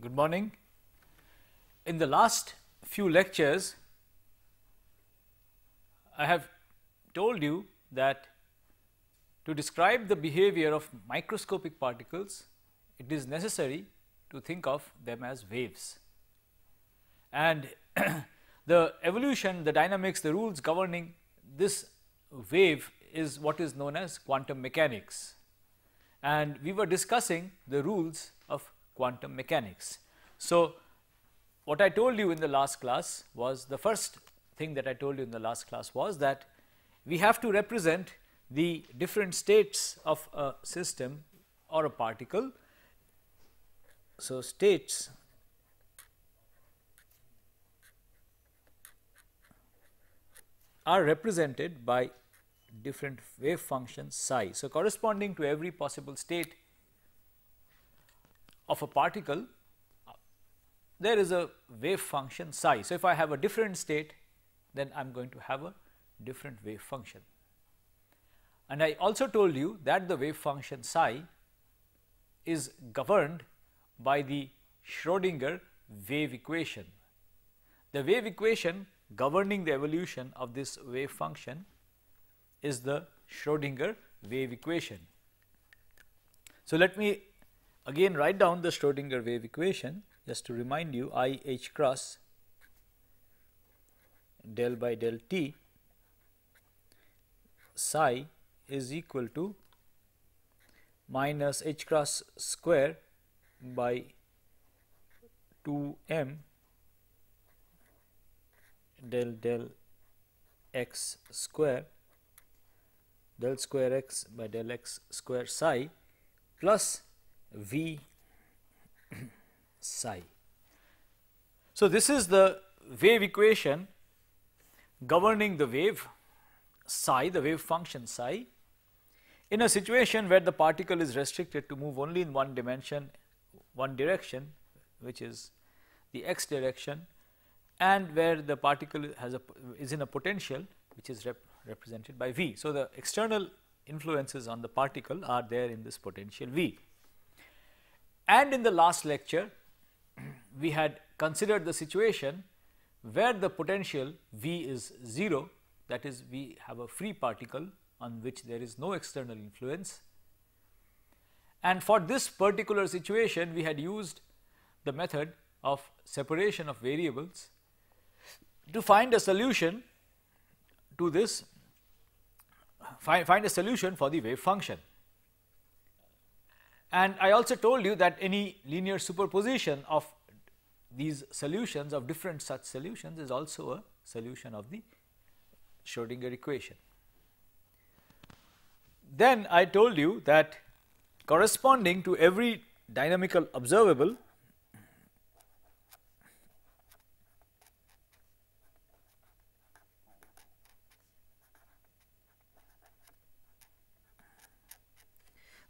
Good morning. In the last few lectures, I have told you that to describe the behavior of microscopic particles, it is necessary to think of them as waves. And the evolution, the dynamics, the rules governing this wave is what is known as quantum mechanics. And we were discussing the rules of quantum mechanics. So, what I told you in the last class was, the first thing that I told you in the last class was that we have to represent the different states of a system or a particle. So, states are represented by different wave functions psi. So, corresponding to every possible state of a particle, there is a wave function psi. So, if I have a different state, then I am going to have a different wave function. And I also told you that the wave function psi is governed by the Schrodinger wave equation. The wave equation governing the evolution of this wave function is the Schrodinger wave equation. So, let me again write down the Schrodinger wave equation just to remind you. I h cross del by del t psi is equal to minus h cross square by 2 m del x square del square x by del x square psi plus v psi. So, this is the wave equation governing the wave psi, the wave function psi, in a situation where the particle is restricted to move only in one dimension, one direction, which is the x direction, and where the particle has is in a potential which is represented by v. So, the external influences on the particle are there in this potential v. And in the last lecture, we had considered the situation where the potential v is 0, that is, we have a free particle on which there is no external influence. And for this particular situation, we had used the method of separation of variables to find a solution to this, find a solution for the wave function. And I also told you that any linear superposition of these solutions, of different such solutions, is also a solution of the Schrodinger equation. Then I told you that corresponding to every dynamical observable,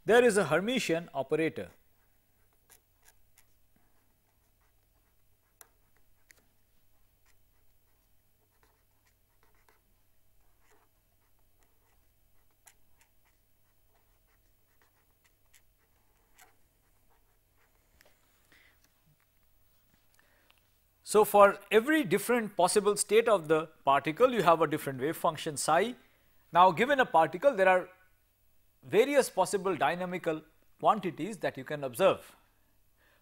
there is a Hermitian operator. So, for every different possible state of the particle, you have a different wave function psi. Now, given a particle, there are various possible dynamical quantities that you can observe.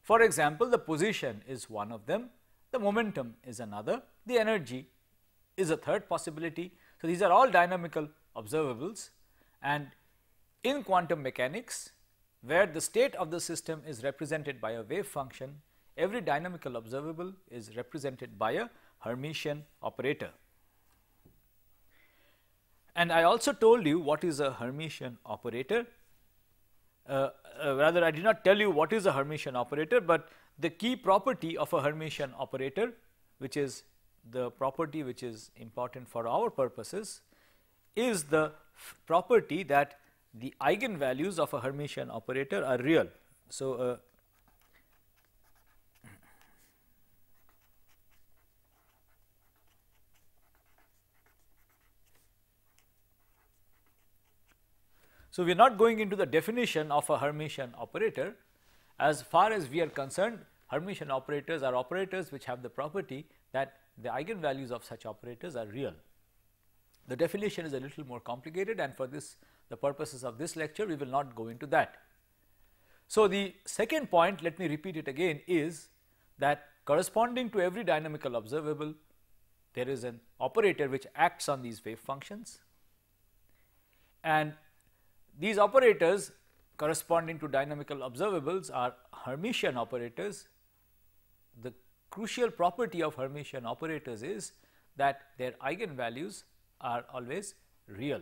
For example, the position is one of them, the momentum is another, the energy is a third possibility. So, these are all dynamical observables, and in quantum mechanics, where the state of the system is represented by a wave function, every dynamical observable is represented by a Hermitian operator. And I also told you what is a Hermitian operator. Rather, I did not tell you what is a Hermitian operator, but the key property of a Hermitian operator, which is the property which is important for our purposes, is the property that the eigenvalues of a Hermitian operator are real. So, so, we are not going into the definition of a Hermitian operator. As far as we are concerned, Hermitian operators are operators which have the property that the eigenvalues of such operators are real. The definition is a little more complicated, and for this the purposes of this lecture we will not go into that. So, the second point, let me repeat it again, is that corresponding to every dynamical observable there is an operator which acts on these wave functions, and these operators corresponding to dynamical observables are Hermitian operators. The crucial property of Hermitian operators is that their eigenvalues are always real.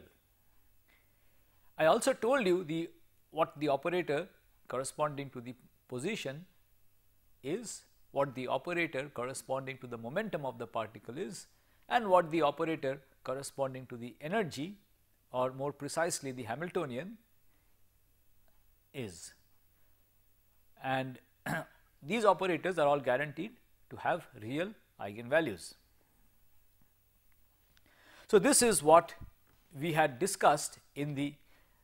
I also told you what the operator corresponding to the position is, what the operator corresponding to the momentum of the particle is, and what the operator corresponding to the energy, or more precisely the Hamiltonian, is. And these operators are all guaranteed to have real eigenvalues. So, this is what we had discussed in the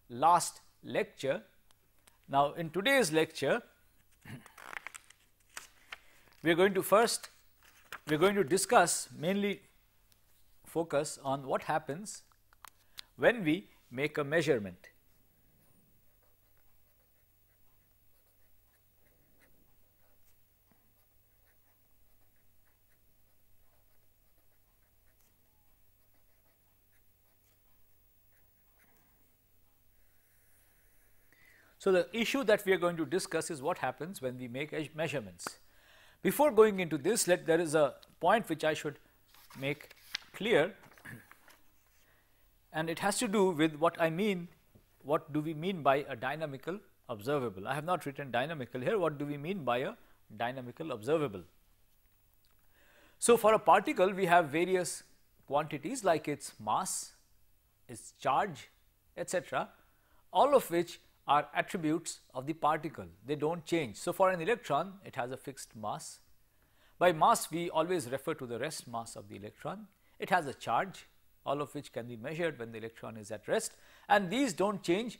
last lecture. Now, in today's lecture, we are going to discuss, mainly focus on what happens when we make a measurement. So, the issue that we are going to discuss is what happens when we make measurements. Before going into this, there is a point which I should make clear, and it has to do with what I mean, what do we mean by a dynamical observable. I have not written dynamical here, what do we mean by a dynamical observable. So, for a particle we have various quantities like its mass, its charge, etc., all of which are attributes of the particle, they do not change. So, for an electron it has a fixed mass. By mass we always refer to the rest mass of the electron. It has a charge, all of which can be measured when the electron is at rest, and these do not change.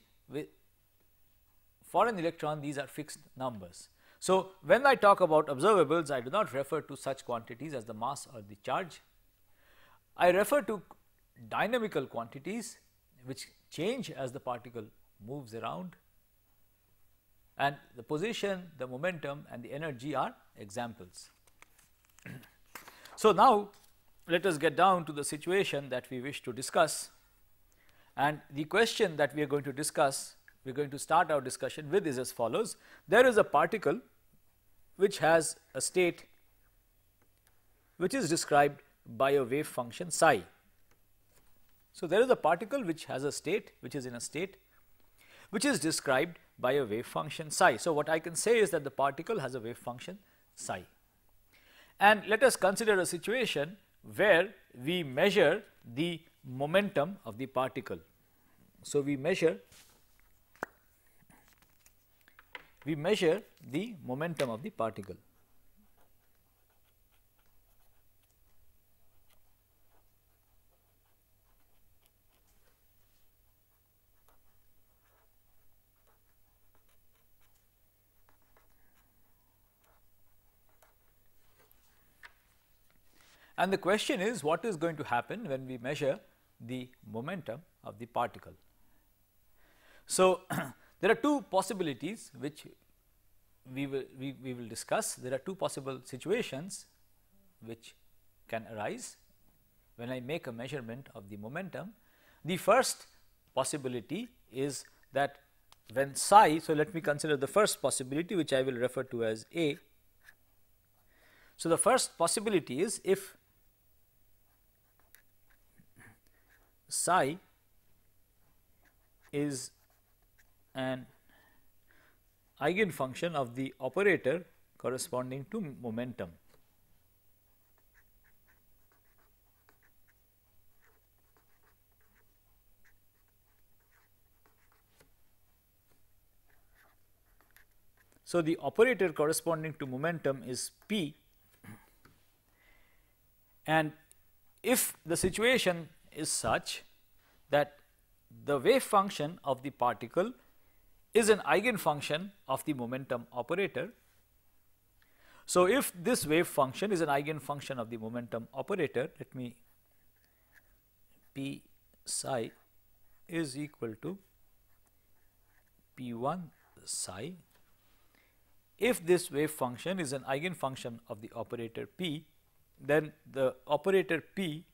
For an electron these are fixed numbers. So, when I talk about observables, I do not refer to such quantities as the mass or the charge. I refer to dynamical quantities which change as the particle moves around, and the position, the momentum and the energy are examples. So, now let us get down to the situation that we wish to discuss, and the question that we are going to discuss, we are going to start our discussion with, is as follows. There is a particle which has a state which is described by a wave function psi. So, there is a particle which has a state, which is in a state which is described by a wave function psi. So, what I can say is that the particle has a wave function psi, and let us consider a situation where we measure the momentum of the particle. So, we measure the momentum of the particle. And the question is, what is going to happen when we measure the momentum of the particle? So, there are two possibilities which we will discuss. There are two possible situations which can arise when I make a measurement of the momentum. The first possibility is that when psi, so let me consider the first possibility which I will refer to as A. So, the first possibility is if psi is an eigenfunction of the operator corresponding to momentum. So, the operator corresponding to momentum is P, and if the situation is such that the wave function of the particle is an eigenfunction of the momentum operator, So, if this wave function is an eigenfunction of the momentum operator, let me P psi is equal to P1 psi. If this wave function is an eigenfunction of the operator P, then the operator P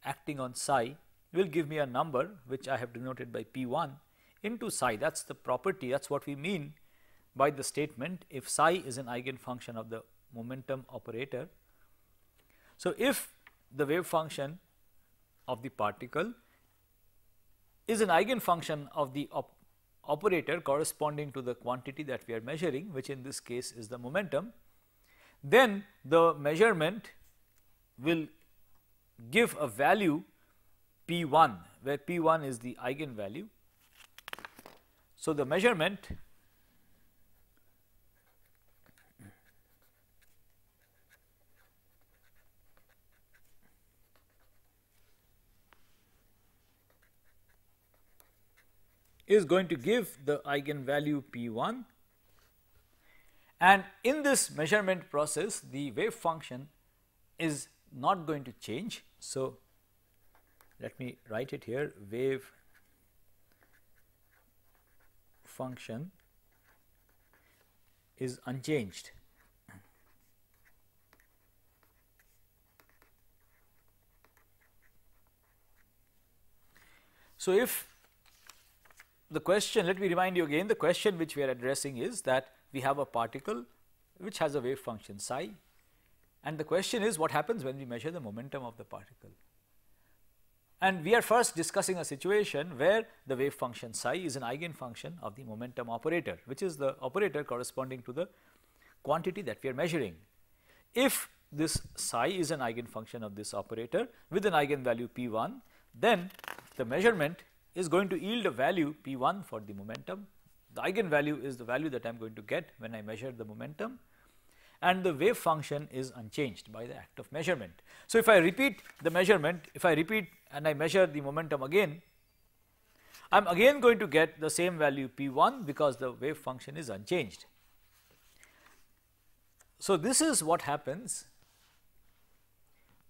acting on psi will give me a number which I have denoted by P1 into psi. That is the property, that is what we mean by the statement if psi is an eigenfunction of the momentum operator. So, if the wave function of the particle is an eigenfunction of the operator corresponding to the quantity that we are measuring, which in this case is the momentum, then the measurement will give a value P1, where P1 is the eigenvalue. So, the measurement is going to give the eigenvalue P1, and in this measurement process the wave function is not going to change. So, let me write it here, wave function is unchanged. So, if the question, let me remind you again, the question which we are addressing is that we have a particle which has a wave function psi, and the question is what happens when we measure the momentum of the particle. And we are first discussing a situation where the wave function psi is an eigenfunction of the momentum operator, which is the operator corresponding to the quantity that we are measuring. If this psi is an eigenfunction of this operator with an eigenvalue P1, then the measurement is going to yield a value P1 for the momentum. The eigenvalue is the value that I am going to get when I measure the momentum, and the wave function is unchanged by the act of measurement. So, if I repeat the measurement, if I repeat and I measure the momentum again, I am again going to get the same value P1 because the wave function is unchanged. So, this is what happens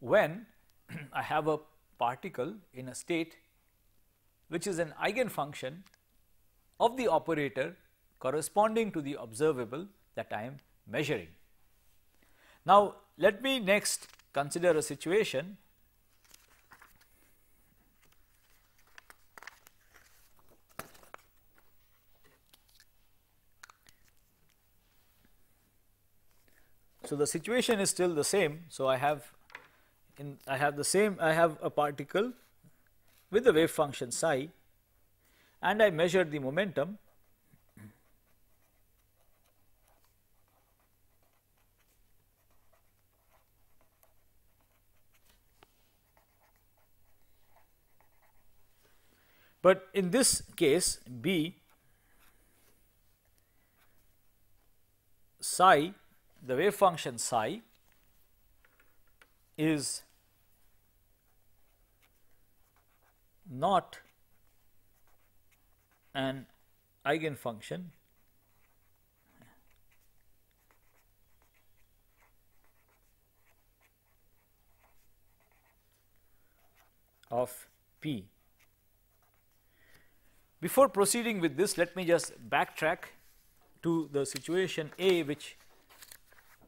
when I have a particle in a state which is an eigenfunction of the operator corresponding to the observable that I am measuring. Now, let me next consider a situation so the situation is still the same. So, I have a particle with the wave function psi, and I measure the momentum. But in this case B psi, the wave function psi is not an eigenfunction of P. Before proceeding with this, let me just backtrack to the situation A which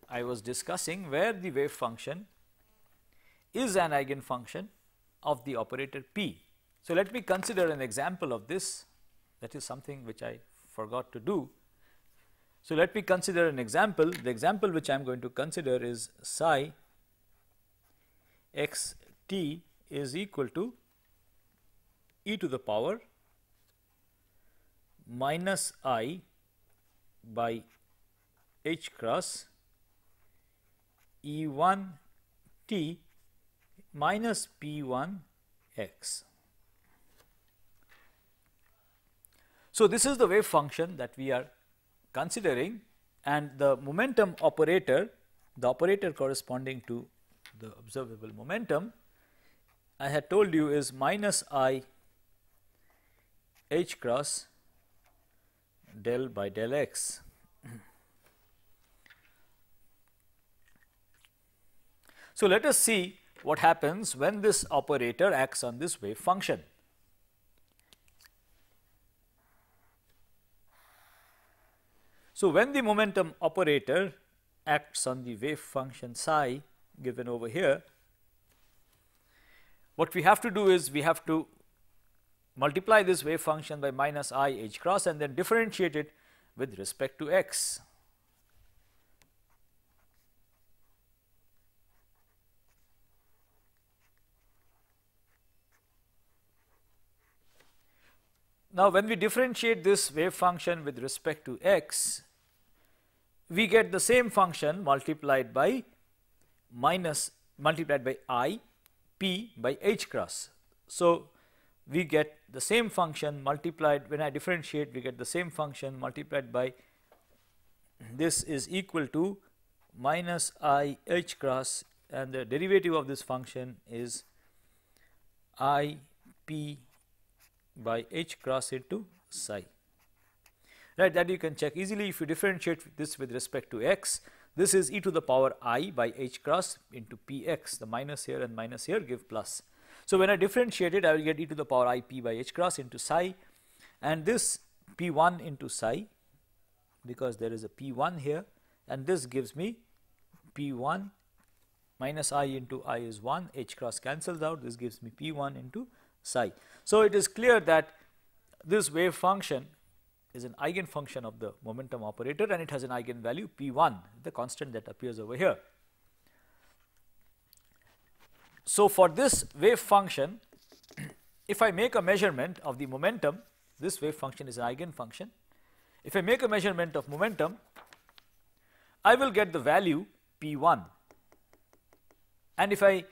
I was discussing, where the wave function is an eigenfunction of the operator P. So, let me consider an example of this, that is something which I forgot to do. So, let me consider an example. The example which I am going to consider is psi x t is equal to e to the power minus I by h cross E1 t minus P1 x. So, this is the wave function that we are considering, and the momentum operator, the operator corresponding to the observable momentum, I had told you is minus I h cross del by del x. So, let us see what happens when this operator acts on this wave function. So, when the momentum operator acts on the wave function psi given over here, what we have to do is we have to multiply this wave function by minus I h cross and then differentiate it with respect to x. Now, when we differentiate this wave function with respect to x, we get the same function multiplied by I p by h cross. So, we get the same function multiplied, when I differentiate we get the same function multiplied by this is equal to minus I h cross, and the derivative of this function is I p by h cross into psi, right. That you can check easily if you differentiate this with respect to x. This is e to the power I by h cross into p x, the minus here and minus here give plus. So, when I differentiate it I will get e to the power I p by h cross into psi, and this p 1 into psi, because there is a p 1 here, and this gives me p 1 minus I into I is 1, h cross cancels out, this gives me p 1 into psi. So, it is clear that this wave function is an eigenfunction of the momentum operator, and it has an eigenvalue p 1, the constant that appears over here. So, for this wave function, if I make a measurement of the momentum, this wave function is an eigenfunction. If I make a measurement of momentum, I will get the value p 1, and if I,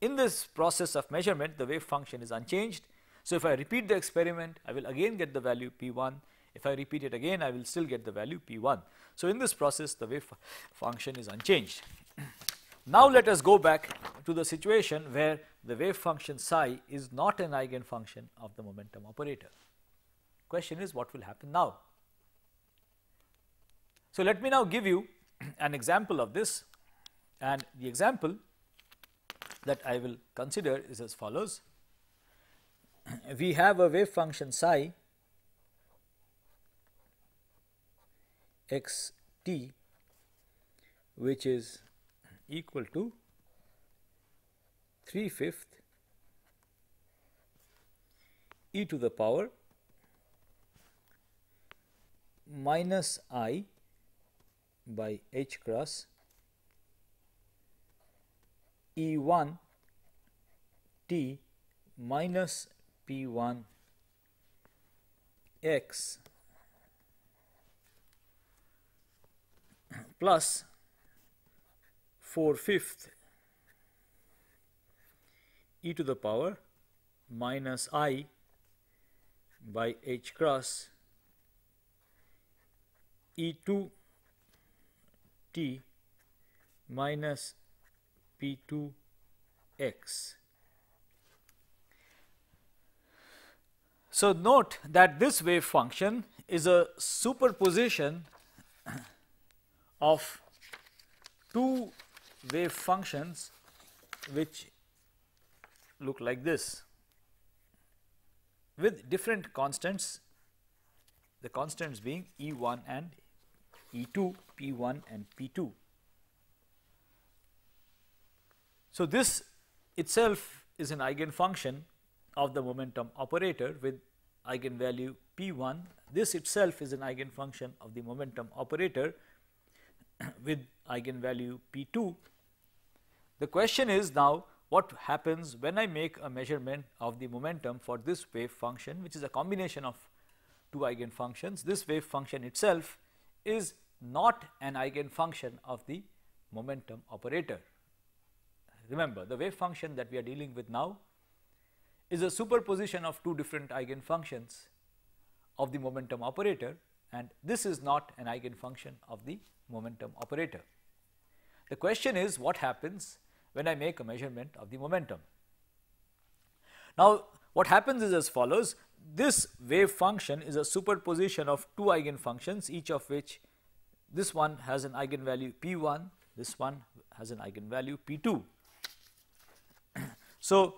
in this process of measurement, the wave function is unchanged. So, if I repeat the experiment, I will again get the value p 1. If I repeat it again, I will still get the value p 1. So, in this process the wave function is unchanged. Now, let us go back to the situation where the wave function psi is not an eigenfunction of the momentum operator. Question is, what will happen now? So, let me now give you an example of this, and the example that I will consider is as follows. We have a wave function psi x t, which is equal to 3/5 e to the power minus I by h cross E 1 t minus P 1 x plus 4/5 e to the power minus I by h cross E 2 t minus P 2 x. So, note that this wave function is a superposition of two wave functions which look like this, with different constants, the constants being E 1 and E 2, P 1 and P 2. So, this itself is an eigenfunction of the momentum operator with eigenvalue P 1. This itself is an eigenfunction of the momentum operator with eigenvalue P 2. The question is now, what happens when I make a measurement of the momentum for this wave function, which is a combination of two eigenfunctions. This wave function itself is not an eigenfunction of the momentum operator. Remember, the wave function that we are dealing with now is a superposition of two different eigenfunctions of the momentum operator, and this is not an eigenfunction of the momentum operator. The question is, what happens when I make a measurement of the momentum? Now, what happens is as follows. This wave function is a superposition of two eigenfunctions, each of which, this one has an eigenvalue p 1, this one has an eigenvalue p 2. So,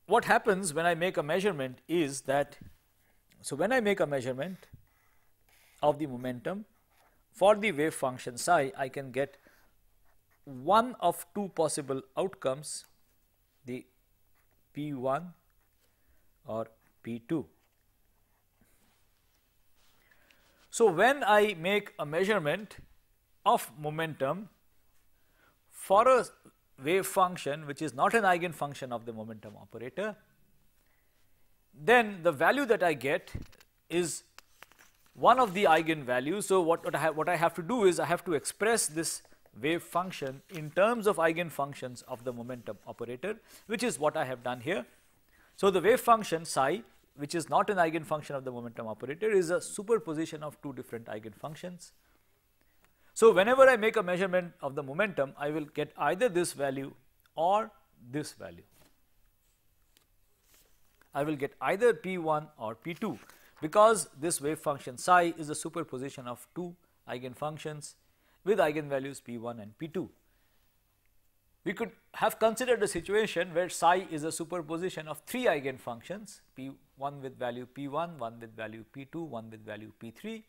what happens when I make a measurement is that, so when I make a measurement of the momentum for the wave function psi, I can get one of two possible outcomes, the P1 or P2. So, when I make a measurement of momentum for a wave function which is not an eigenfunction of the momentum operator, then the value that I get is one of the eigenvalues. So, what I have to do is I have to express this wave function in terms of eigenfunctions of the momentum operator, which is what I have done here. So, the wave function psi, which is not an eigenfunction of the momentum operator, is a superposition of two different eigenfunctions. So, whenever I make a measurement of the momentum, I will get either this value or this value. I will get either P1 or P2, because this wave function psi is a superposition of two eigenfunctions with eigenvalues P1 and P2. We could have considered a situation where psi is a superposition of three eigenfunctions, P1 with value P1, one with value P2, one with value P3.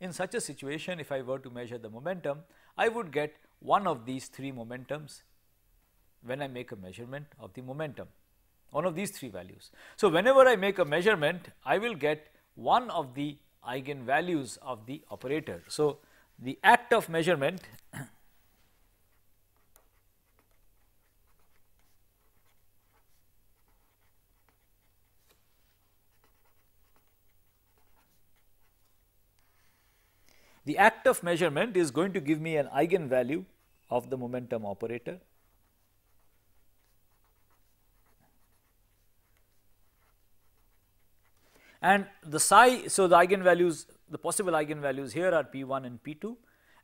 In such a situation, if I were to measure the momentum, I would get one of these three momentums when I make a measurement of the momentum, one of these three values. So, whenever I make a measurement, I will get one of the eigenvalues of the operator. So, the act of measurement is going to give me an eigenvalue of the momentum operator, and the psi. So, the eigenvalues, the possible eigenvalues here are P1 and P2,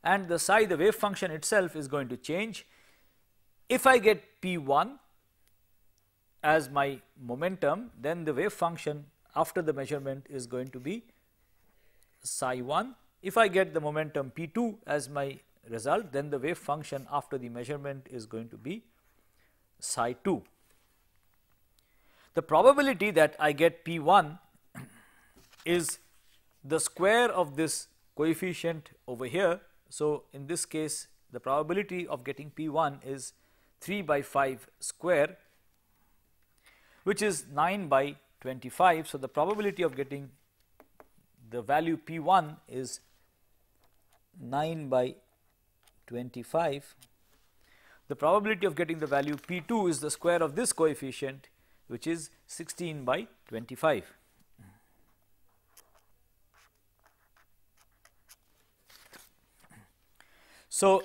and the psi, the wave function itself, is going to change. If I get P1 as my momentum, then the wave function after the measurement is going to be psi 1. If I get the momentum P2 as my result, then the wave function after the measurement is going to be psi 2. The probability that I get P1 is the square of this coefficient over here. So, in this case, the probability of getting P1 is 3 by 5 square, which is 9 by 25. So, the probability of getting the value P1 is 9 by 25. The probability of getting the value P2 is the square of this coefficient, which is 16 by 25. So,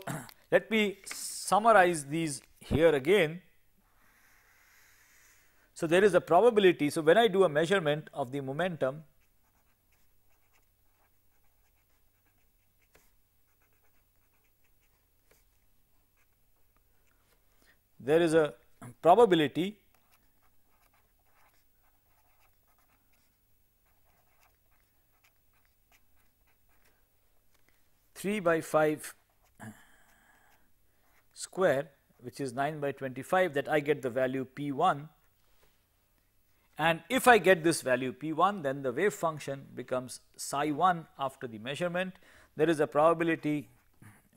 let me summarize these here again. So, there is a probability. So, when I do a measurement of the momentum, there is a probability three by 5 square, which is 9 by 25, that I get the value P1, and if I get this value P1, then the wave function becomes psi 1 after the measurement. There is a probability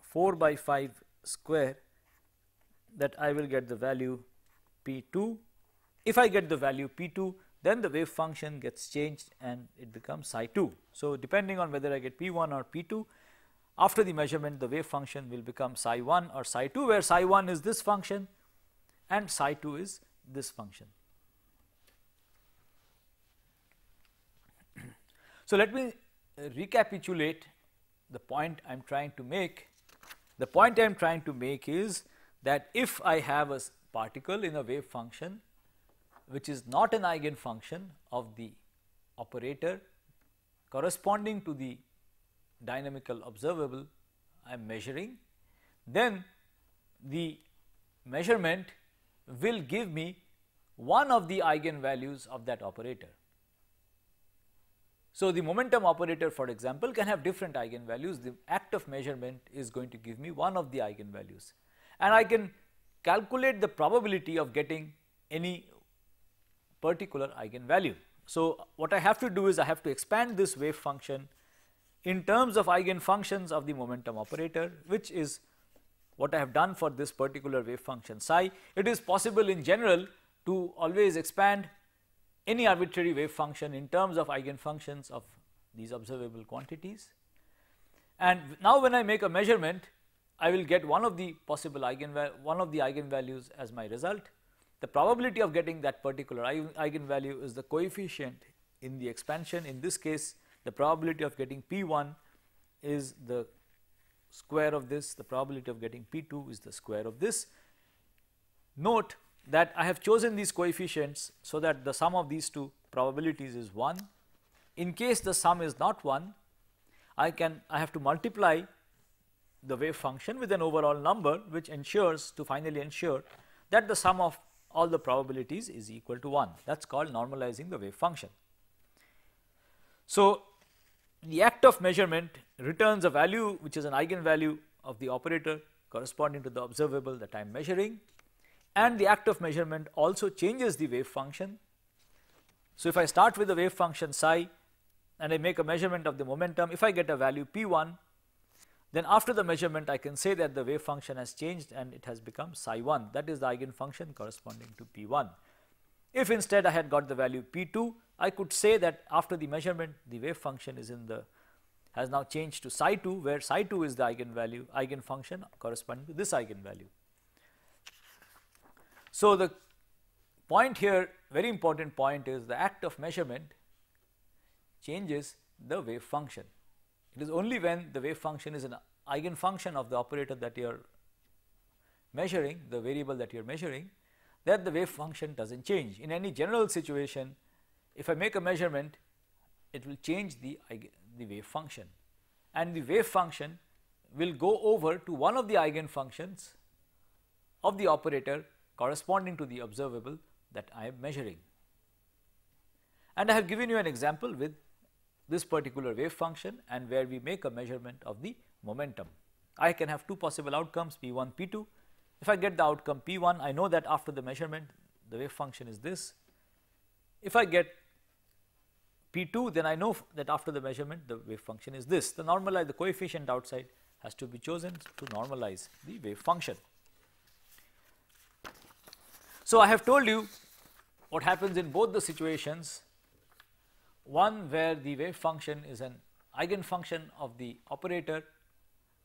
4 by 5 square that I will get the value P2. If I get the value P2, then the wave function gets changed and it becomes psi 2. So, depending on whether I get P1 or P2, after the measurement the wave function will become psi 1 or psi 2, where psi 1 is this function and psi 2 is this function. So, let me recapitulate the point I am trying to make. The point I am trying to make is that if I have a particle in a wave function which is not an eigenfunction of the operator corresponding to the dynamical observable I am measuring, then the measurement will give me one of the eigenvalues of that operator. So, the momentum operator, for example, can have different eigenvalues. The act of measurement is going to give me one of the eigenvalues, and I can calculate the probability of getting any particular eigenvalue. So, what I have to do is I have to expand this wave function in terms of eigenfunctions of the momentum operator, which is what I have done for this particular wave function psi. It is possible in general to always expand any arbitrary wave function in terms of eigenfunctions of these observable quantities. And now when I make a measurement, I will get one of the possible eigenvalues as my result. The probability of getting that particular eigenvalue is the coefficient in the expansion. In this case, the probability of getting P1 is the square of this, the probability of getting P2 is the square of this. Note that I have chosen these coefficients so that the sum of these two probabilities is 1. In case the sum is not 1, I have to multiply the wave function with an overall number, which ensures to finally ensure that the sum of all the probabilities is equal to 1. That is called normalizing the wave function. So, the act of measurement returns a value which is an eigenvalue of the operator corresponding to the observable that I am measuring, and the act of measurement also changes the wave function. So, if I start with the wave function psi and I make a measurement of the momentum, if I get a value P1, then after the measurement I can say that the wave function has changed and it has become psi 1, that is the eigenfunction corresponding to P1. If instead I had got the value P2, I could say that after the measurement the wave function is has now changed to psi 2, where psi 2 is the eigenfunction corresponding to this eigenvalue. So, the point here, very important point, is the act of measurement changes the wave function. It is only when the wave function is an eigenfunction of the operator that you are measuring, the variable that you are measuring, that the wave function does not change. In any general situation, if I make a measurement, it will change the wave function, and the wave function will go over to one of the eigenfunctions of the operator corresponding to the observable that I am measuring. And I have given you an example with this particular wave function and where we make a measurement of the momentum. I can have two possible outcomes P1, P2. If I get the outcome P1, I know that after the measurement the wave function is this. If I get P2, then I know that after the measurement the wave function is this. The coefficient outside has to be chosen to normalize the wave function. So, I have told you what happens in both the situations, one where the wave function is an eigenfunction of the operator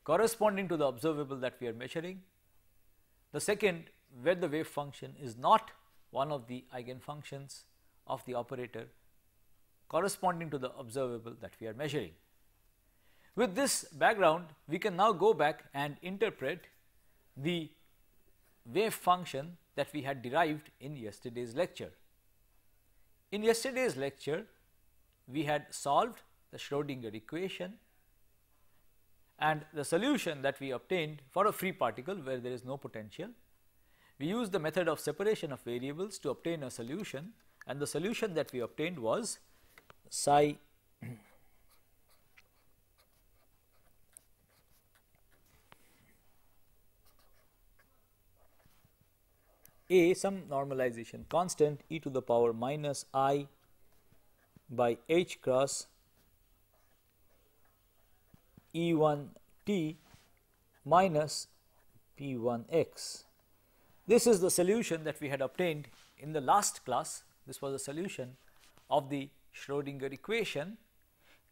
corresponding to the observable that we are measuring. The second, where the wave function is not one of the eigenfunctions of the operator corresponding to the observable that we are measuring. With this background, we can now go back and interpret the wave function that we had derived in yesterday's lecture. In yesterday's lecture, we had solved the Schrodinger equation, and the solution that we obtained for a free particle where there is no potential. We used the method of separation of variables to obtain a solution, and the solution that we obtained was psi a, some normalization constant e to the power minus I by h cross E1 t minus P1 x. This is the solution that we had obtained in the last class. This was a solution of the Schrodinger equation,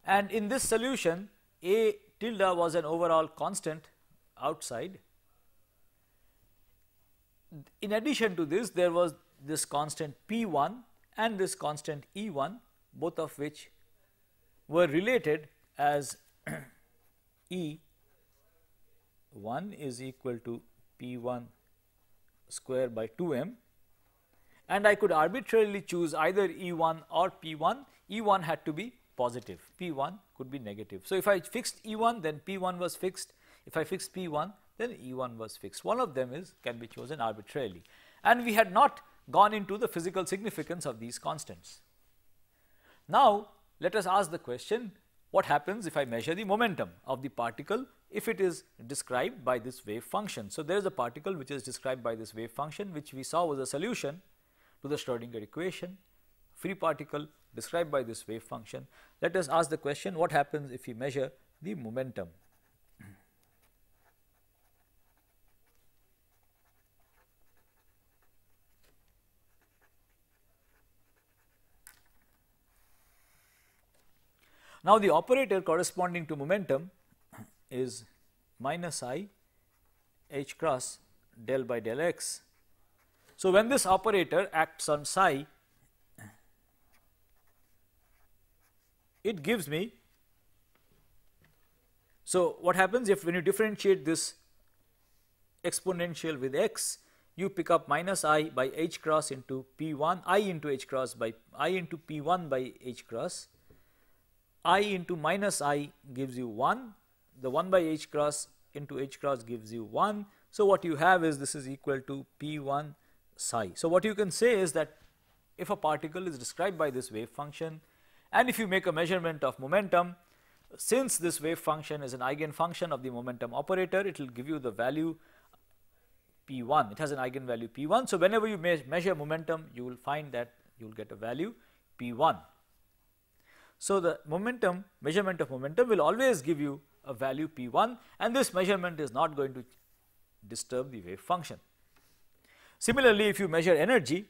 and in this solution A tilde was an overall constant outside. In addition to this, there was this constant P1 and this constant E1, both of which were related as E1 is equal to P1 square by 2m, and I could arbitrarily choose either E1 or P1. E1 had to be positive, P1 could be negative. So, if I fixed E1, then P1 was fixed. If I fixed P1, then E1 was fixed. One of them can be chosen arbitrarily, and we had not gone into the physical significance of these constants. Now, let us ask the question, what happens if I measure the momentum of the particle if it is described by this wave function. So, there is a particle which is described by this wave function, which we saw was a solution to the Schrodinger equation, free particle described by this wave function. Let us ask the question, what happens if we measure the momentum? Now, the operator corresponding to momentum is minus I h cross del by del x. So, when this operator acts on psi, it gives me. So, what happens if when you differentiate this exponential with x, you pick up minus I by h cross into p1 I into h cross by I into p1 by h cross. I into minus I gives you 1, the 1 by h cross into h cross gives you 1. So, what you have is this is equal to p1 psi. So, what you can say is that if a particle is described by this wave function and if you make a measurement of momentum, since this wave function is an eigenfunction of the momentum operator, it will give you the value p1, it has an eigenvalue p1. So, whenever you measure momentum, you will find that you will get a value p1. So, the measurement of momentum will always give you a value p1, and this measurement is not going to disturb the wave function. Similarly, if you measure energy,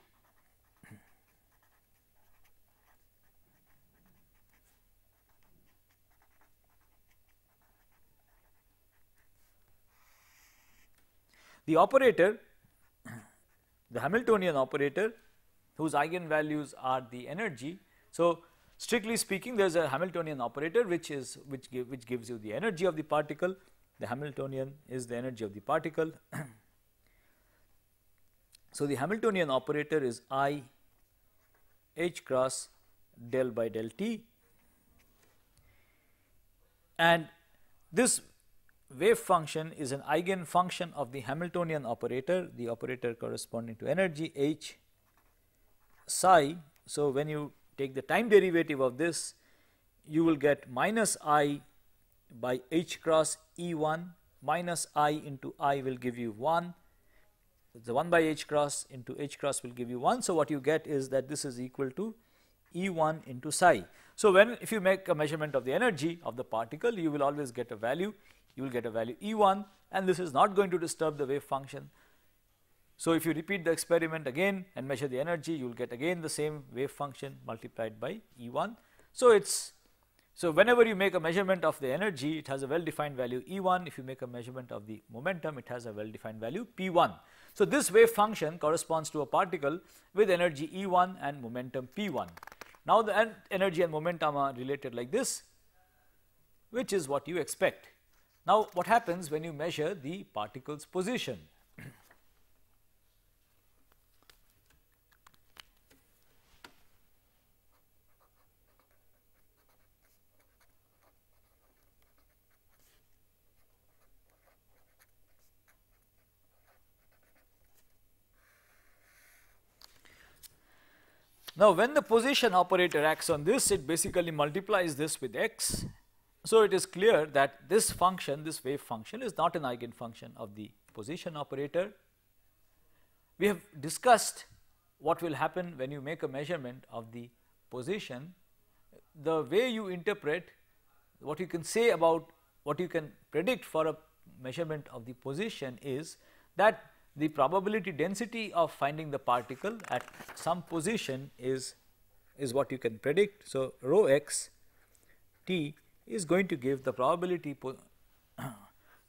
the operator, the Hamiltonian operator, whose eigenvalues are the energy. So, strictly speaking, there is a Hamiltonian operator which gives you the energy of the particle. The Hamiltonian is the energy of the particle. So, the Hamiltonian operator is I h cross del by del t, and this wave function is an eigenfunction of the Hamiltonian operator, the operator corresponding to energy h psi. So, when you take the time derivative of this, you will get minus I by h cross E1 minus I into I will give you 1, the 1 by h cross into h cross will give you 1. So, what you get is that this is equal to E1 into psi. So, if you make a measurement of the energy of the particle, you will always get a value, you will get a value E1, and this is not going to disturb the wave function. So, if you repeat the experiment again and measure the energy, you will get again the same wave function multiplied by E1. So, whenever you make a measurement of the energy, it has a well defined value E1. If you make a measurement of the momentum, it has a well defined value P1. So, this wave function corresponds to a particle with energy E1 and momentum P1. Now, the energy and momentum are related like this, which is what you expect. Now, what happens when you measure the particle's position? Now, when the position operator acts on this, it basically multiplies this with x. So, it is clear that this function, this wave function is not an eigenfunction of the position operator. We have discussed what will happen when you make a measurement of the position. The way you interpret, what you can say about what you can predict for a measurement of the position is that the probability density of finding the particle at some position is what you can predict. So, rho x t is going to give the probability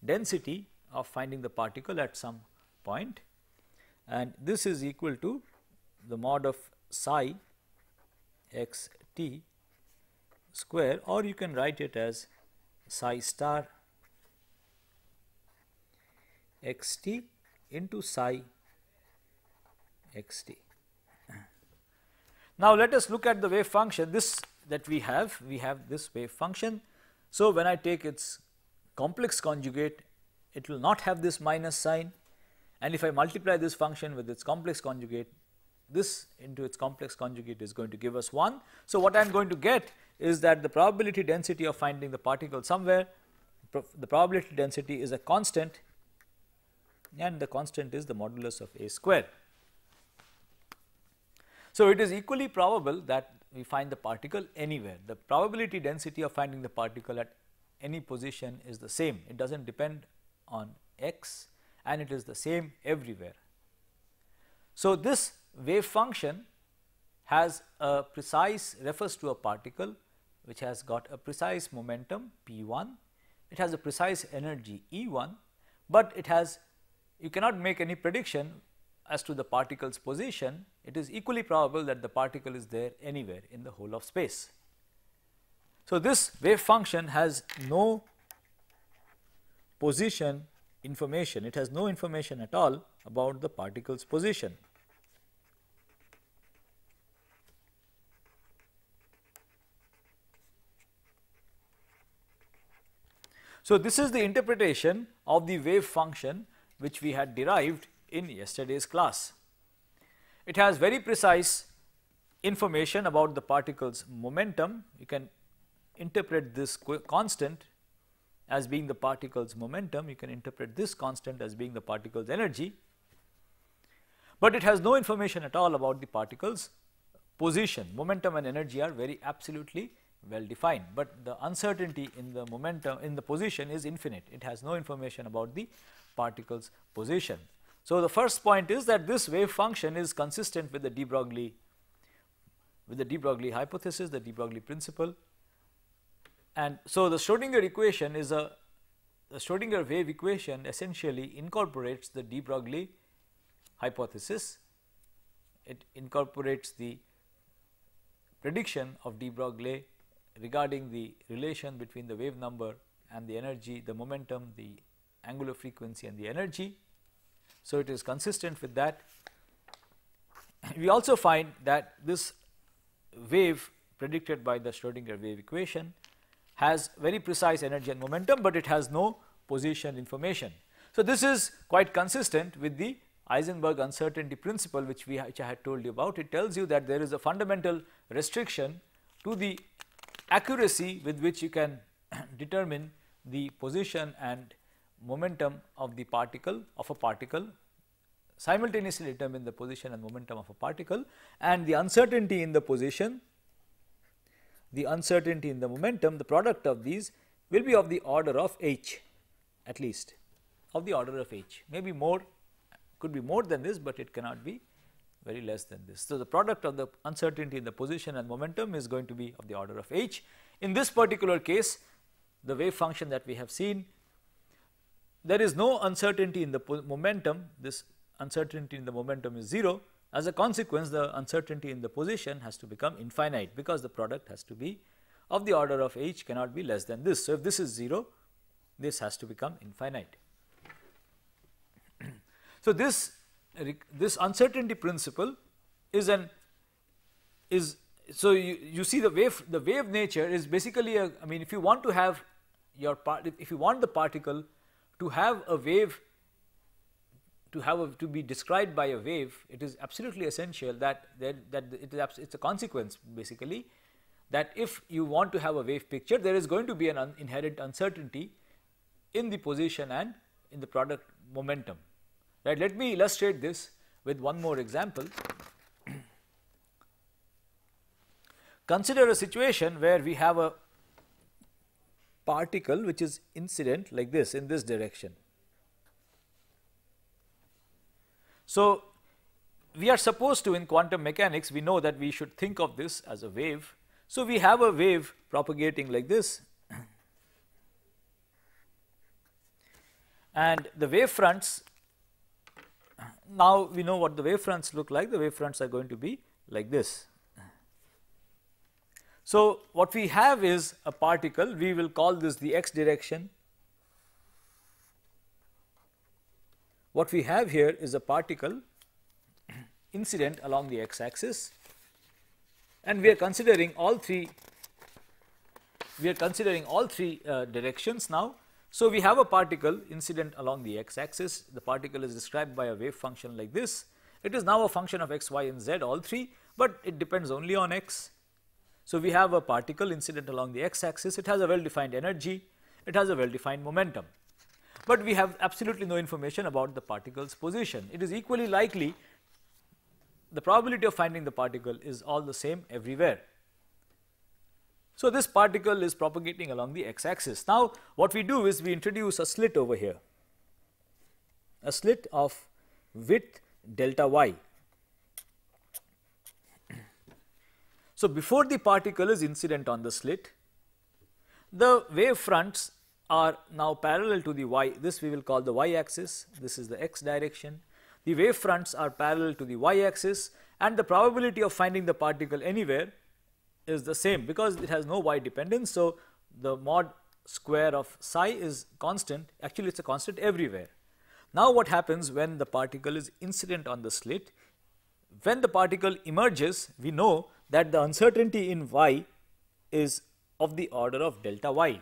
density of finding the particle at some point, and this is equal to the mod of psi x t square, or you can write it as psi star x t into psi x t. Now, let us look at the wave function that we have this wave function. So, when I take its complex conjugate, it will not have this minus sign, and if I multiply this function with its complex conjugate, this into its complex conjugate is going to give us 1. So, what I am going to get is that the probability density of finding the particle somewhere, the probability density is a constant, and the constant is the modulus of A square. So, it is equally probable that we find the particle anywhere. The probability density of finding the particle at any position is the same. It does not depend on x, and it is the same everywhere. So, this wave function has a precise, refers to a particle which has got a precise momentum p1, it has a precise energy E1, but it has, you cannot make any prediction as to the particle's position. It is equally probable that the particle is there anywhere in the whole of space. So, this wave function has no position information, it has no information at all about the particle's position. So, this is the interpretation of the wave function which we had derived in yesterday's class. It has very precise information about the particle's momentum. You can interpret this constant as being the particle's momentum, you can interpret this constant as being the particle's energy, but it has no information at all about the particle's position. Momentum and energy are very absolutely well defined, but the uncertainty in the momentum in the position is infinite. It has no information about the particle's position. So, the first point is that this wave function is consistent with the de Broglie hypothesis, the de Broglie principle. And so, the Schrodinger equation is the Schrodinger wave equation essentially incorporates the de Broglie hypothesis. It incorporates the prediction of de Broglie regarding the relation between the wave number and the energy, the momentum, the angular frequency and the energy. So, it is consistent with that. We also find that this wave predicted by the Schrodinger wave equation has very precise energy and momentum, but it has no position information. So, this is quite consistent with the Heisenberg uncertainty principle which I had told you about. It tells you that there is a fundamental restriction to the accuracy with which you can determine the position and momentum of the particle, simultaneously determine the position and momentum of a particle, and the uncertainty in the position, the uncertainty in the momentum, the product of these will be of the order of h, at least of the order of h, maybe more, could be more than this, but it cannot be very less than this. So, the product of the uncertainty in the position and momentum is going to be of the order of h. In this particular case, the wave function that we have seen, there is no uncertainty in the momentum, this uncertainty in the momentum is 0. As a consequence, the uncertainty in the position has to become infinite, because the product has to be of the order of h, cannot be less than this. So, if this is 0, this has to become infinite. So, this uncertainty principle is so you see the wave nature is basically I mean, if you want to have your if you want the particle to have a wave, to be described by a wave, it is absolutely essential that it's a consequence basically that if you want to have a wave picture, there is going to be an inherent uncertainty in the position and in the product momentum. Right. Let me illustrate this with one more example. Consider a situation where we have a particle which is incident like this, in this direction. So, we are supposed to, in quantum mechanics, we know that we should think of this as a wave. So, we have a wave propagating like this, and the wave fronts, now we know what the wave fronts look like. The wave fronts are going to be like this. So, what we have is a particle, we will call this the x direction. What we have here is a particle incident along the x axis, and we are considering all three directions now. So, we have a particle incident along the x axis, the particle is described by a wave function like this, It is now a function of x, y and z all three, but it depends only on x. So, we have a particle incident along the x axis, it has a well defined energy, it has a well defined momentum, but we have absolutely no information about the particle's position. It is equally likely the probability of finding the particle is all the same everywhere. So, this particle is propagating along the x axis. Now, what we do is we introduce a slit over here, a slit of width delta y. So, before the particle is incident on the slit, the wave fronts are now parallel to the y, this we will call the y axis, this is the x direction. The wave fronts are parallel to the y axis, and the probability of finding the particle anywhere is the same because it has no y dependence. So, the mod square of psi is constant, actually it is a constant everywhere. Now, what happens when the particle is incident on the slit? When the particle emerges, we know that the uncertainty in y is of the order of delta y,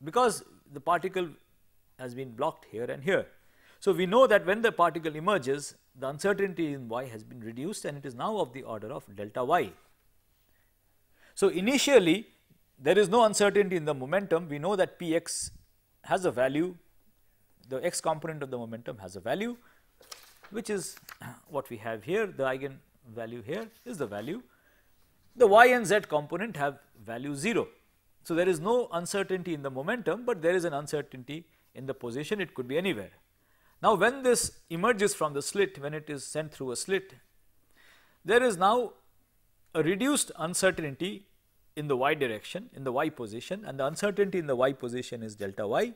because the particle has been blocked here and here. So, we know that when the particle emerges, the uncertainty in y has been reduced and it is now of the order of delta y. So, initially there is no uncertainty in the momentum, we know that p x has a value, the x component of the momentum has a value, which is what we have here, the eigen value here is the value. The y and z component have value 0. So, there is no uncertainty in the momentum, but there is an uncertainty in the position, it could be anywhere. Now, when this emerges from the slit, when it is sent through a slit, there is now a reduced uncertainty in the y direction, in the y position, and the uncertainty in the y position is delta y.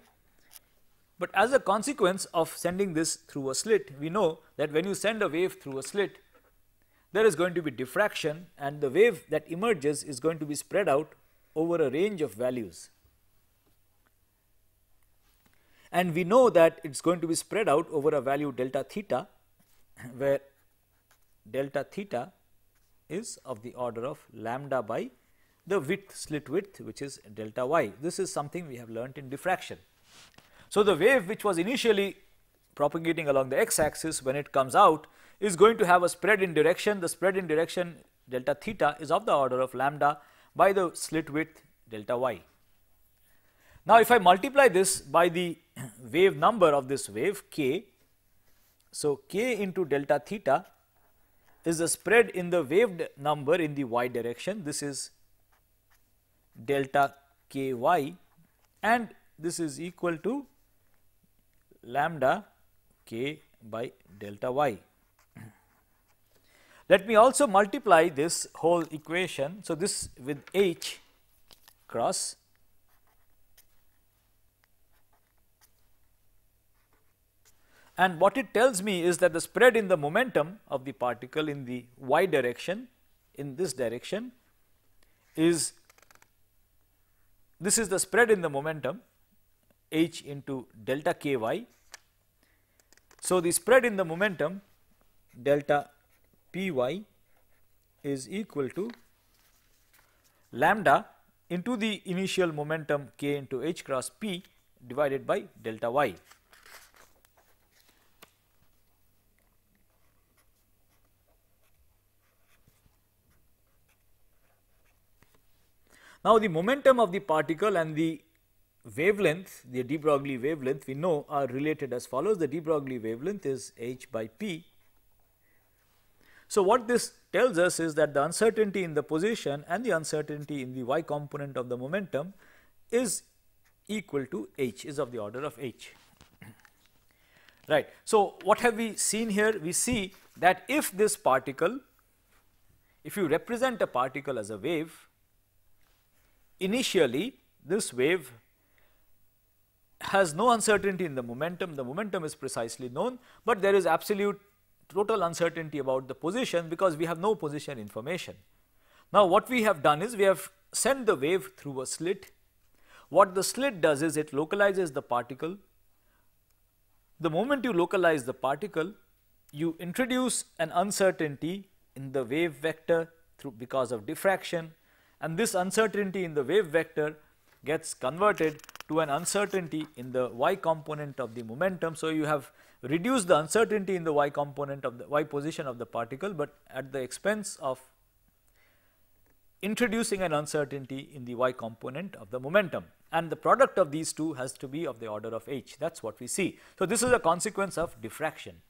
But as a consequence of sending this through a slit, we know that when you send a wave through a slit, there is going to be diffraction, and the wave that emerges is going to be spread out over a range of values. And we know that it is going to be spread out over a value delta theta, where delta theta is of the order of lambda by the width, slit width, which is delta y. This is something we have learnt in diffraction. So, the wave which was initially propagating along the x axis, when it comes out, is going to have a spread in direction. The spread in direction delta theta is of the order of lambda by the slit width delta y. Now, if I multiply this by the wave number of this wave k, so k into delta theta is the spread in the wave number in the y direction, this is delta ky, and this is equal to lambda k by delta y. Let me also multiply this whole equation. So, this with h cross and what it tells me is that the spread in the momentum of the particle in the y direction, in this direction, is this is the spread in the momentum h into delta ky. So, the spread in the momentum delta py is equal to lambda into the initial momentum k into h cross p divided by delta y. Now, the momentum of the particle and the wavelength, the de Broglie wavelength, we know are related as follows. The de Broglie wavelength is h by p. So, what this tells us is that the uncertainty in the position and the uncertainty in the y component of the momentum is equal to h, is of the order of h. Right. So, what have we seen here? We see that if this particle, if you represent a particle as a wave, initially this wave has no uncertainty in the momentum is precisely known, but there is absolute total uncertainty about the position because we have no position information. Now, what we have done is we have sent the wave through a slit. What the slit does is it localizes the particle. The moment you localize the particle, you introduce an uncertainty in the wave vector through because of diffraction, and this uncertainty in the wave vector gets converted to an uncertainty in the y component of the momentum. So, you have reduced the uncertainty in the y component of the y position of the particle, but at the expense of introducing an uncertainty in the y component of the momentum, and the product of these two has to be of the order of h. That is what we see. So, this is a consequence of diffraction.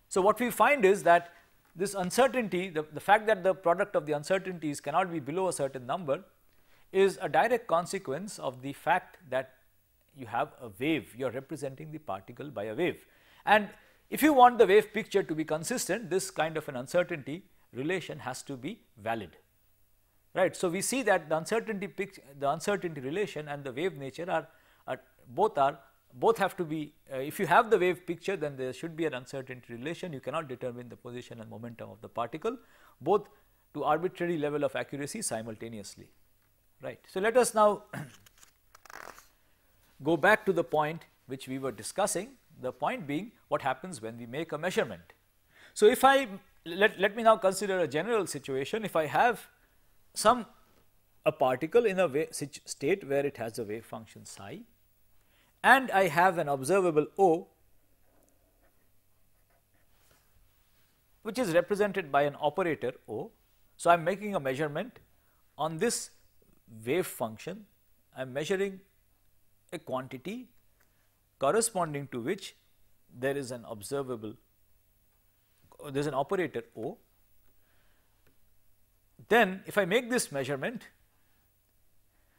So, what we find is that this uncertainty, the fact that the product of the uncertainties cannot be below a certain number, is a direct consequence of the fact that you have a wave, you are representing the particle by a wave. And if you want the wave picture to be consistent, this kind of an uncertainty relation has to be valid, right. So, we see that the uncertainty relation and the wave nature are both have to be, if you have the wave picture, then there should be an uncertainty relation. You cannot determine the position and momentum of the particle both to arbitrary level of accuracy simultaneously, right. So, let us now go back to the point which we were discussing, the point being what happens when we make a measurement. So, if I let me now consider a general situation. If I have a particle in a state where it has a wave function psi, and I have an observable O which is represented by an operator O. So, I am making a measurement on this wave function. I am measuring a quantity corresponding to which there is an observable, there is an operator O. Then if I make this measurement,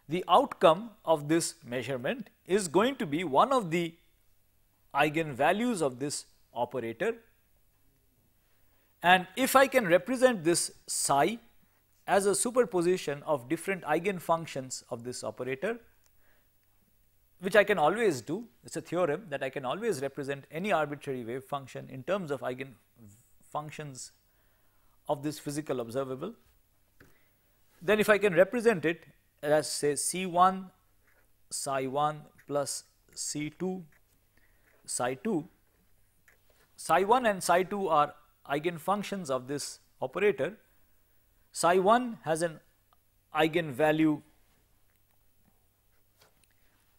the outcome of this measurement is going to be one of the eigenvalues of this operator, and if I can represent this psi as a superposition of different eigenfunctions of this operator, which I can always do, it is a theorem that I can always represent any arbitrary wave function in terms of eigenfunctions of this physical observable. Then if I can represent it as say C1 psi 1 plus C2 psi 2, psi 1 and psi 2 are eigenfunctions of this operator. Psi 1 has an eigenvalue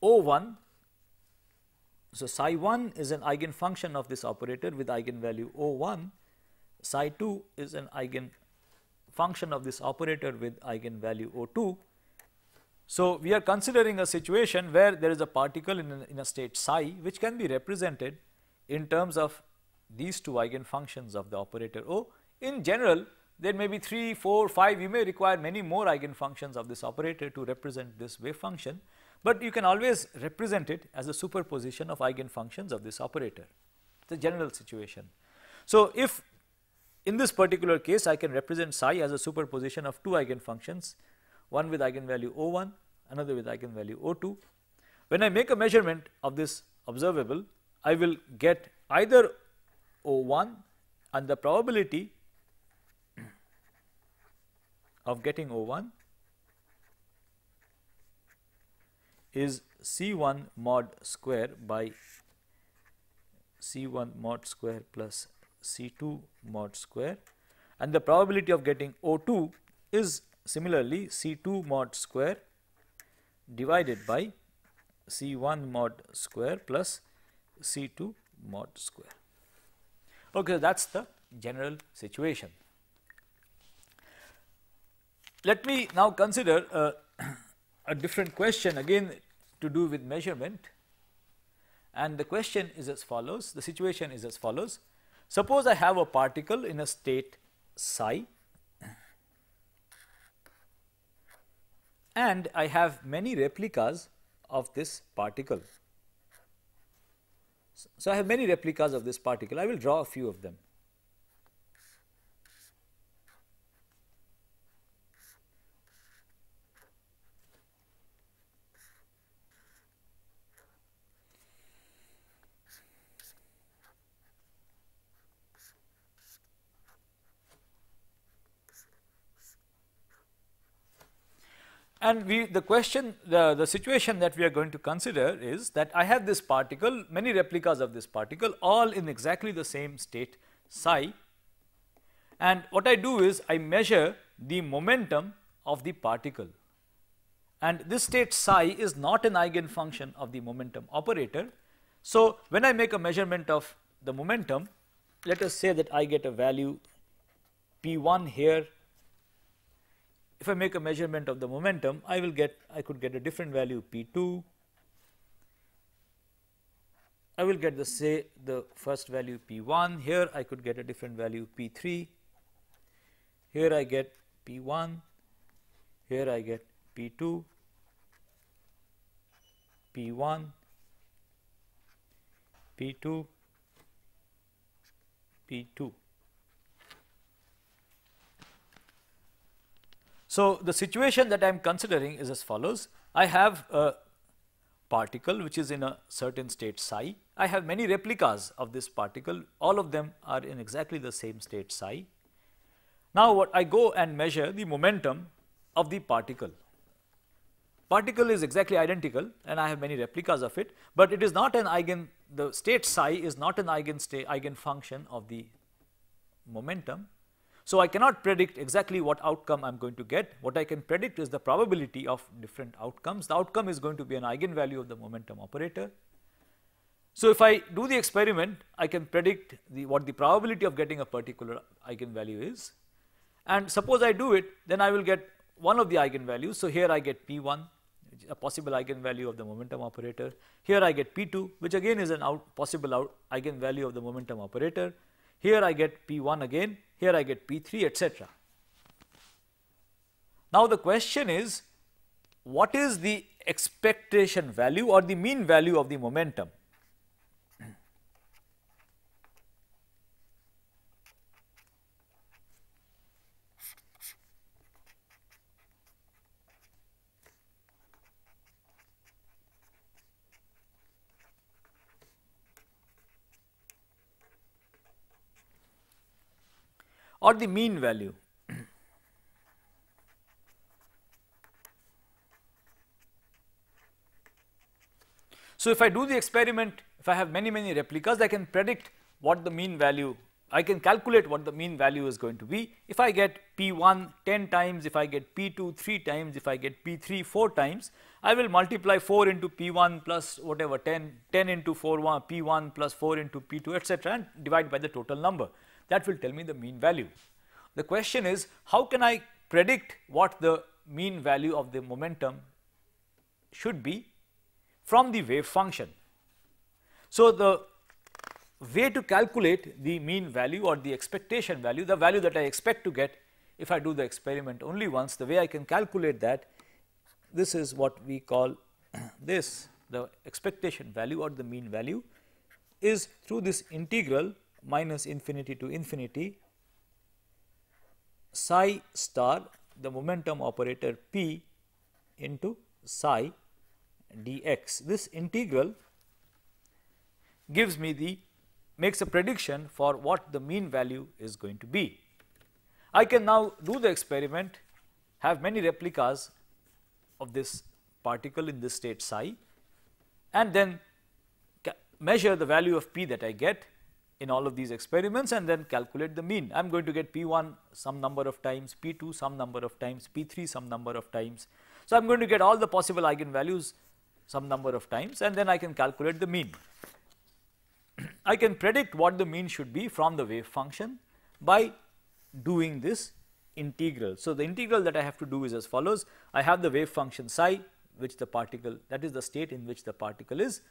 O1. So, psi 1 is an eigenfunction of this operator with eigenvalue O1, psi 2 is an eigenfunction of this operator with eigenvalue O2. So, we are considering a situation where there is a particle in a state psi which can be represented in terms of these two eigenfunctions of the operator O. In general, there may be 3, 4, 5, you may require many more eigenfunctions of this operator to represent this wave function, but you can always represent it as a superposition of eigenfunctions of this operator. It is a general situation. So, if in this particular case I can represent psi as a superposition of two eigenfunctions, one with eigenvalue O1, another with eigenvalue O2. When I make a measurement of this observable, I will get either O1, and the probability of getting O1 is C1 mod square by C1 mod square plus C2 mod square, and the probability of getting O2 is similarly C2 mod square divided by C1 mod square plus C2 mod square. Okay, that is the general situation. Let me now consider a different question again to do with measurement, and the question is as follows, the situation is as follows. Suppose I have a particle in a state psi and I have many replicas of this particle. So, I have many replicas of this particle, I will draw a few of them. And the situation that we are going to consider is that I have this particle, many replicas of this particle, all in exactly the same state psi, and what I do is I measure the momentum of the particle, and this state psi is not an eigenfunction of the momentum operator. So, when I make a measurement of the momentum, let us say that I get a value P1 here. If I make a measurement of the momentum, I could get a different value P2. I will get the first value P1, here I could get a different value P3, here I get P1, here I get P2, P1, P2, P2. So, the situation that I am considering is as follows. I have a particle which is in a certain state psi. I have many replicas of this particle, all of them are in exactly the same state psi. Now, what I go and measure the momentum of the particle. Particle is exactly identical and I have many replicas of it, but it is not an the state psi is not an eigenfunction of the momentum. So, I cannot predict exactly what outcome I am going to get. What I can predict is the probability of different outcomes. The outcome is going to be an eigenvalue of the momentum operator. So, if I do the experiment, I can predict what the probability of getting a particular eigenvalue is, and suppose I do it, then I will get one of the eigenvalues. So, here I get P1, a possible eigenvalue of the momentum operator. Here I get P2, which again is an possible eigenvalue of the momentum operator. Here I get P1 again, here I get P3, etc. Now, the question is, what is the expectation value or the mean value of the momentum? Or the mean value. So, if I do the experiment, if I have many replicas, I can predict what the mean value, I can calculate what the mean value is going to be. If I get P1 10 times, if I get P2 3 times, if I get P3 4 times, I will multiply 4 into P1 plus whatever 10 into 4 P1 plus 4 into P2, etc., and divide by the total number. That will tell me the mean value. The question is, how can I predict what the mean value of the momentum should be from the wave function? So, the way to calculate the mean value or the expectation value, the value that I expect to get if I do the experiment only once, the way I can calculate that, this is what we call this, the expectation value or the mean value is through this integral minus infinity to infinity psi star the momentum operator P into psi dx. This integral gives me makes a prediction for what the mean value is going to be. I can now do the experiment, have many replicas of this particle in this state psi, and then measure the value of P that I get in all of these experiments and then calculate the mean. I am going to get P1 some number of times, P2 some number of times, P3 some number of times. So, I am going to get all the possible eigenvalues some number of times and then I can calculate the mean. I can predict what the mean should be from the wave function by doing this integral. So, the integral that I have to do is as follows. I have the wave function psi, which the particle, that is the state in which the particle is.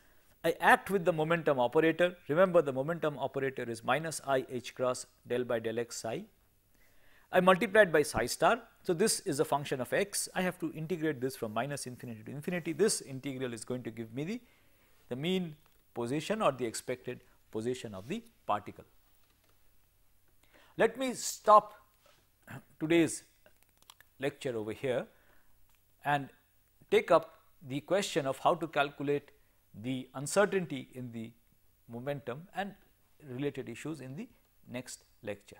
I act with the momentum operator. Remember, the momentum operator is minus I h cross del by del x psi. I multiplied by psi star. So, this is a function of x. I have to integrate this from minus infinity to infinity. This integral is going to give me the mean position or the expected position of the particle. Let me stop today's lecture over here and take up the question of how to calculate the uncertainty in the momentum and related issues in the next lecture.